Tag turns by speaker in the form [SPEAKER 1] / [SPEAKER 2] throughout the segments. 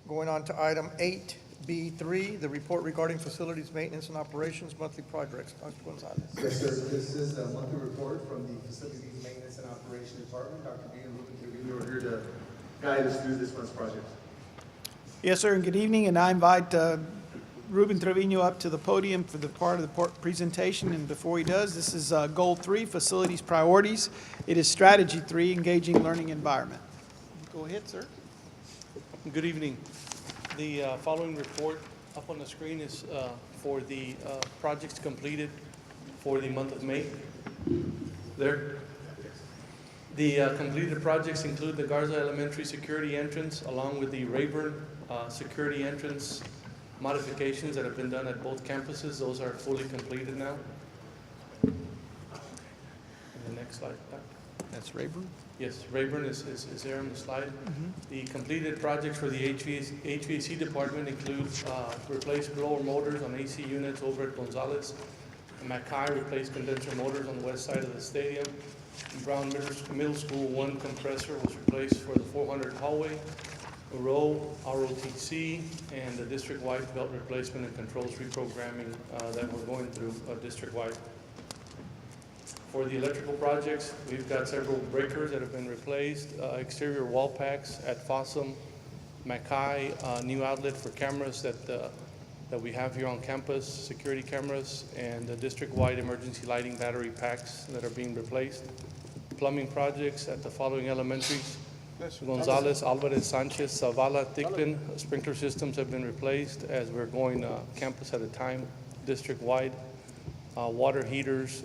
[SPEAKER 1] Going on to item 8B3, the report regarding facilities maintenance and operations monthly projects. Dr. Gonzalez.
[SPEAKER 2] Yes, sir. This is a monthly report from the Facilities Maintenance and Operation Department. Dr. B and Ruben Trevino are here to guide us through this month's project.
[SPEAKER 3] Yes, sir, and good evening, and I invite Ruben Trevino up to the podium for the part of the presentation, and before he does, this is Goal 3, Facilities Priorities. It is Strategy 3, Engaging Learning Environment. Go ahead, sir.
[SPEAKER 4] Good evening. The following report up on the screen is for the projects completed for the month of May. There. The completed projects include the Garza Elementary security entrance along with the Rayburn security entrance modifications that have been done at both campuses. Those are fully completed now. And the next slide.
[SPEAKER 3] That's Rayburn.
[SPEAKER 4] Yes, Rayburn is there on the slide. The completed projects for the HVAC department include replace blower motors on AC units over at Gonzalez. Mackay replaced condenser motors on the west side of the stadium. Brown Middle School 1 compressor was replaced for the 400 hallway. ROTC, and the district-wide belt replacement and controls reprogramming that we're going through district-wide. For the electrical projects, we've got several breakers that have been replaced, exterior wall packs at Fossum, Mackay, new outlet for cameras that we have here on campus, security cameras, and the district-wide emergency lighting battery packs that are being replaced. Plumbing projects at the following elementaries: Gonzalez, Alvarez, Sanchez, Zavala, Thicklin. Sprinkler systems have been replaced as we're going campus at a time, district-wide. Water heaters,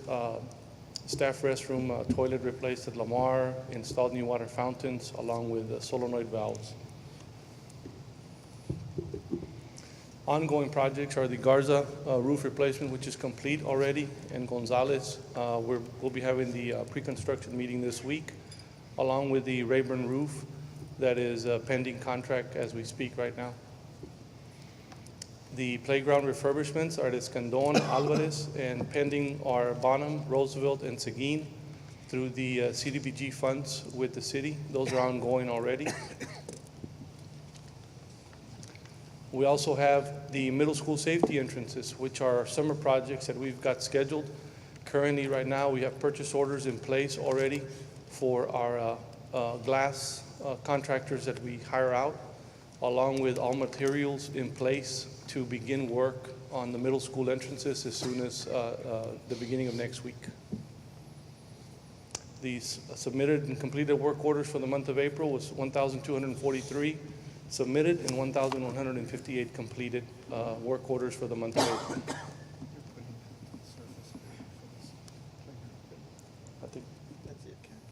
[SPEAKER 4] staff restroom, toilet replaced at Lamar, installed new water fountains along with solenoid valves. Ongoing projects are the Garza roof replacement, which is complete already, and Gonzalez. We'll be having the pre-construction meeting this week, along with the Rayburn roof that is pending contract as we speak right now. The playground refurbishments are at Escandon, Alvarez, and pending are Bonham, Roosevelt, and Seguin through the CDBG funds with the city. Those are ongoing already. We also have the middle school safety entrances, which are summer projects that we've got scheduled. Currently, right now, we have purchase orders in place already for our glass contractors that we hire out, along with all materials in place to begin work on the middle school entrances as soon as the beginning of next week. These submitted and completed work orders for the month of April was 1,243 submitted and 1,158 completed work orders for the month of April.